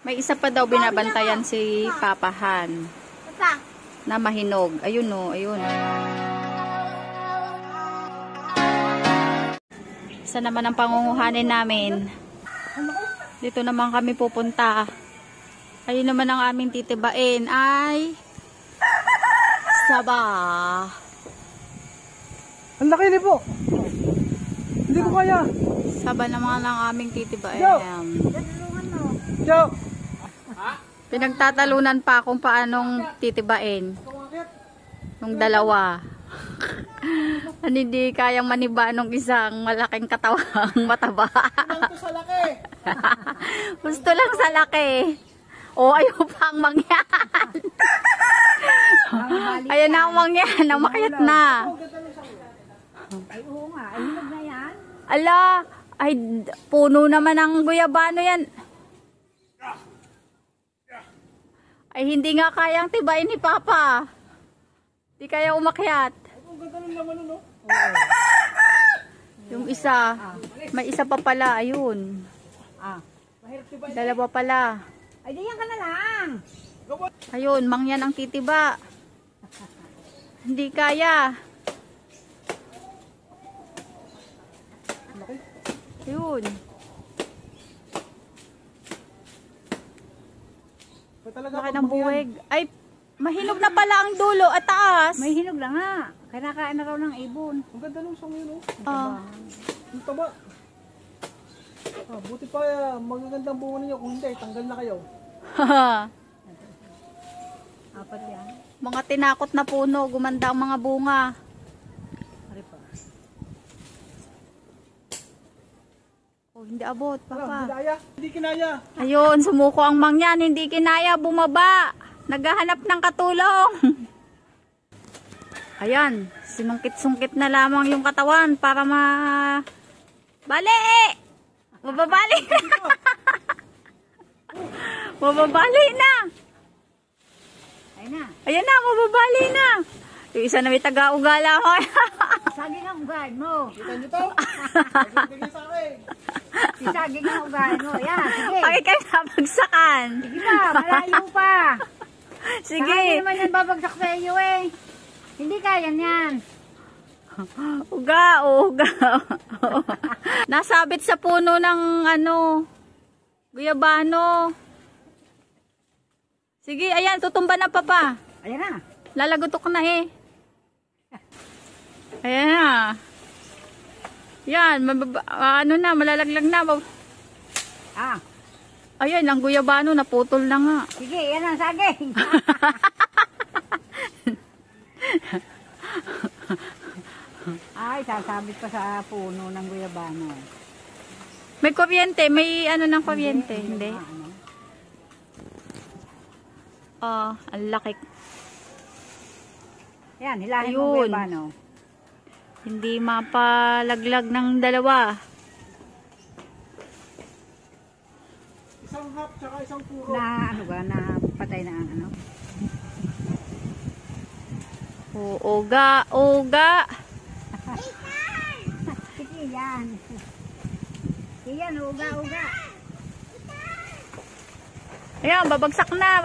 May isa pa daw binabantayan si Papahan na mahinog. Ayun o, ayun. Isa naman ang pangunguhanin namin. Dito naman kami pupunta. Ayun naman ang aming titibain ay saba. Ang laki ni po. Hindi ko kaya. Saba naman ang aming titibain. Yo. Pinagtatalunan pa kung paanong titibain. Nung dalawa. Hindi kayang maniba nung isang malaking katawang mataba. Gusto sa laki. Gusto lang sa laki. O, ayaw pa ang mangyan. Ayan na ang mangyan. Namakit na. Ay, oo nga. Ay, hinog na yan. Ala, ay puno naman ang guyabano yan. Ay hindi nga kayang tibain ni Papa. Hindi kaya umakyat. Ang ganda ng laman no? Yung isa, may isa pa pala, ayun. Dalawa pala. Ay, diyan ka na lang. Ayun, mangyan ang titiba. Hindi kaya. Ayun. Laki ng buwig. Ay, mahinog na pala ang dulo at taas. May hinog na nga. Kinakain na raw ng ibon. Ang ganda ng song yun, oh. Ah. Ang taba. Buti pa magagandang bunga ninyo. Kung hindi, tanggal na kayo. Apat yan. Mga tinakot na puno, gumanda ang mga bunga. Ari pa. Oh, hindi abot, Papa. Hindi kinaya. Ayun, sumuko ang mangyan, hindi kinaya, bumaba. Naghahanap ng katulong. Ayan, sinungkit-sungkit na lamang yung katawan para Bali! Mababali na! Mababali na! Ayun na. Ayan na, mababali na! Yung isa na may taga-ugala ko. Saging ang ugahan mo. Kita nyo to? Bigay sa akin. Sisaging ang ugahan mo. Yan, sige. Bakit kayo nabagsakan? Sige pa, malayo pa. Sige. Saka hindi naman yan babagsak sa iyo eh. Hindi kaya yan. Uga, uga. Nasabit sa puno ng guyabano. Sige, ayan, tutumba na Papa. Ayan na. Lalagutok na eh. Ayan na. Yan, malalaglag na. Ah, Ayan, ang guyabano, naputol na nga. sige, yan ang saging. Ay, sasabit pa sa puno ng guyabano. May kuryente, may ng kuryente, hindi. Ang laki. Yan, hilahin mo Ayun. guyabano. Hindi mapalaglag ng dalawa. Isang half, tsaka isang puro. Na na patay na ang ano. Uga, uga. Sige, yan. Sige, yan, uga. Ayan, babagsak na.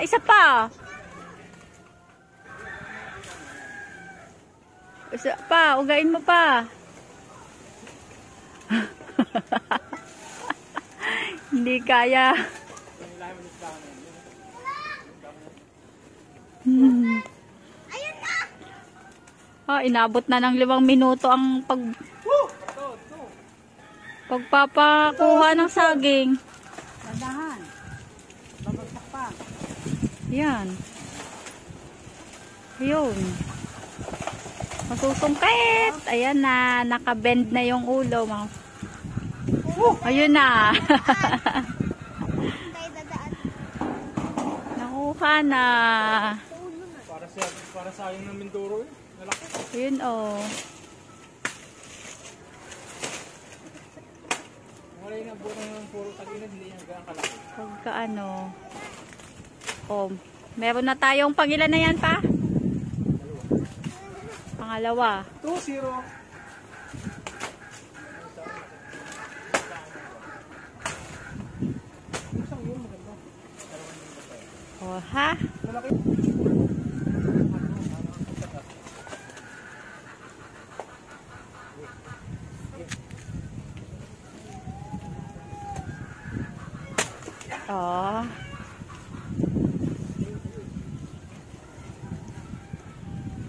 Isa pa. Isa pa, ugain mo pa. Hindi kaya. Inabot na ng 5 minuto ang pagpapakuha ng saging. Tadahan. Babagsak pa. Yan. Ayun. Masusungkit. Ayan na. Nakabend na yung ulo. Ayun na. Nakuha na. Para sa akin ng Mindoro eh. Nalaki. Ayun oh. Wala yung nabuo ng puro tag-inad, hindi yung gano'ng kalaki. Pagkaano. Oh, meron na tayong pangilan na yan pa? Pangalawa. 2-0. Isang yun. ha? Oh.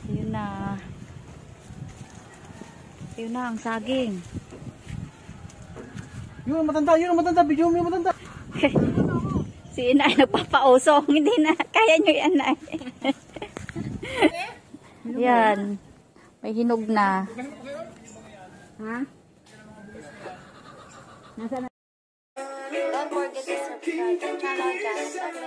Yun na. Yun na ang saging. Yun ang matanda, video mo yung matanda. Si inay nagpapausong. Hindi na. Kaya nyo yan na. Yan. May hinog na. Ha? Nasaan? Don't forget to subscribe to channel Janice Arlen.